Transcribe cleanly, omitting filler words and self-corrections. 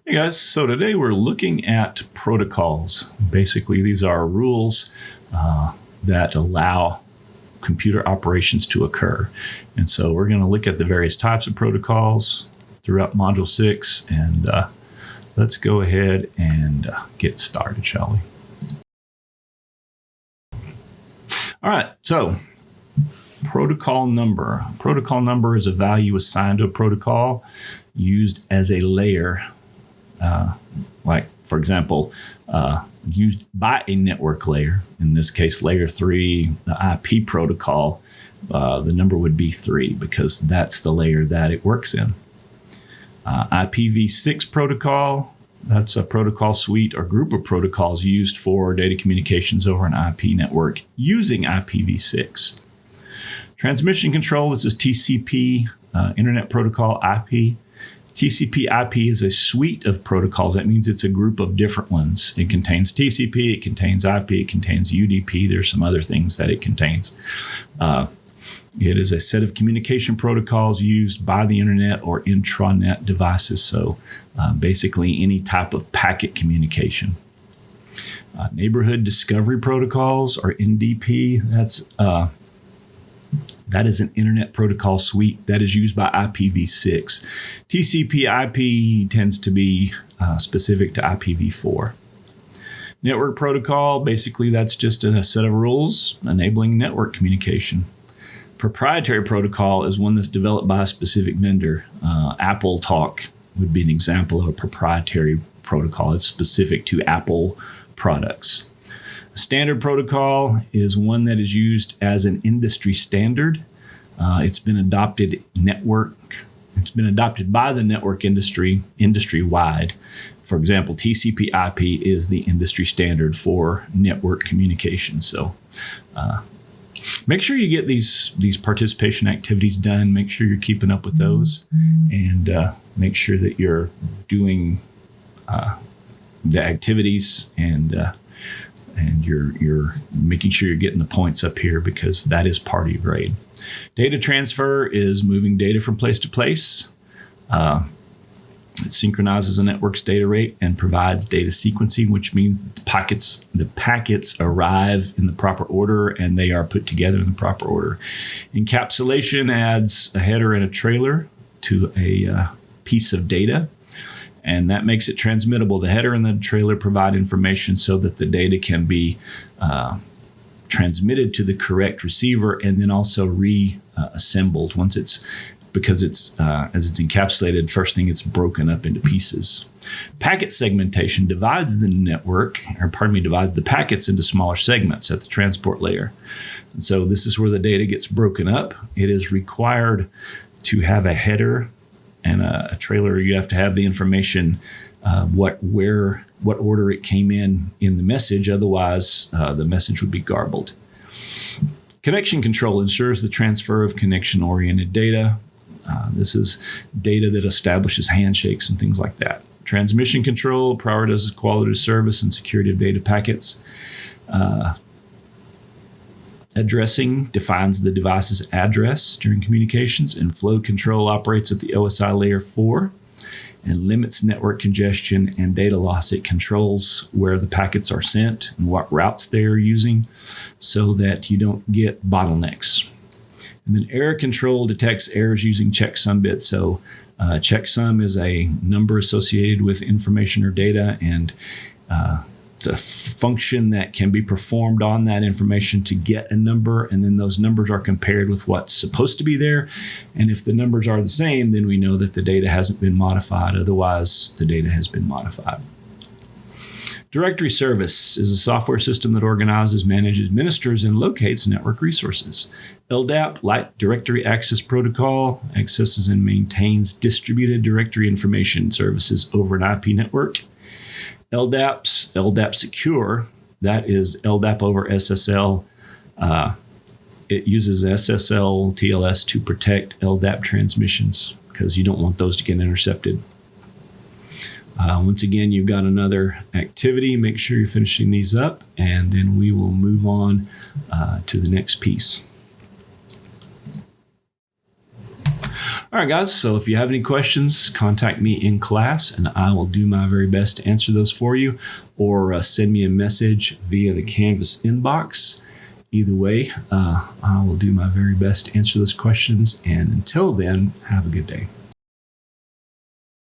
Hey guys, so today we're looking at protocols. Basically, these are rules that allow computer operations to occur. And so we're going to look at the various types of protocols throughout Module 6, and let's go ahead and get started, shall we? All right, so protocol number. Protocol number is a value assigned to a protocol used as a layer. Like, for example, used by a network layer, in this case, layer 3, the IP protocol, the number would be 3 because that's the layer that it works in. IPv6 protocol, that's a protocol suite or group of protocols used for data communications over an IP network using IPv6. Transmission control, this is TCP, Internet Protocol IP. TCP/IP is a suite of protocols. That means it's a group of different ones. It contains TCP, it contains IP, it contains UDP. There's some other things that it contains. It is a set of communication protocols used by the internet or intranet devices. So basically any type of packet communication. Neighborhood discovery protocols, or NDP, that is an internet protocol suite that is used by IPv6. TCP/IP tends to be specific to IPv4. Network protocol, basically that's just a set of rules enabling network communication. Proprietary protocol is one that's developed by a specific vendor. Apple Talk would be an example of a proprietary protocol. It's specific to Apple products. Standard protocol is one that is used as an industry standard. It's been adopted by the network industry-wide. For example, TCP/IP is the industry standard for network communication. So make sure you get these participation activities done. Make sure you're keeping up with those, and make sure that you're doing the activities and you're making sure you're getting the points up here, because that is part of your grade. Data transfer is moving data from place to place. It synchronizes a network's data rate and provides data sequencing, which means that the packets arrive in the proper order and they are put together in the proper order. Encapsulation adds a header and a trailer to a piece of data, and that makes it transmittable. The header and the trailer provide information so that the data can be transmitted to the correct receiver and then also reassembled once as it's encapsulated. First thing, it's broken up into pieces. Packet segmentation divides the packets into smaller segments at the transport layer. And so this is where the data gets broken up. It is required to have a header and a trailer. You have to have the information, what order it came in the message. Otherwise, the message would be garbled. Connection control ensures the transfer of connection-oriented data. This is data that establishes handshakes and things like that. Transmission control prioritizes quality of service and security of data packets. Addressing defines the device's address during communications, and flow control operates at the OSI layer 4 and limits network congestion and data loss. It controls where the packets are sent and what routes they are using so that you don't get bottlenecks. And then error control detects errors using checksum bits. So checksum is a number associated with information or data, and it's a function that can be performed on that information to get a number, and then those numbers are compared with what's supposed to be there. And if the numbers are the same, then we know that the data hasn't been modified. Otherwise, the data has been modified. Directory service is a software system that organizes, manages, administers, and locates network resources. LDAP, Light Directory Access Protocol, accesses and maintains distributed directory information services over an IP network. LDAP Secure, that is LDAP over SSL. It uses SSL TLS to protect LDAP transmissions because you don't want those to get intercepted. Once again, you've got another activity. Make sure you're finishing these up, and then we will move on to the next piece. All right, guys. So if you have any questions, contact me in class and I will do my very best to answer those for you, or send me a message via the Canvas inbox. Either way, I will do my very best to answer those questions. And until then, have a good day.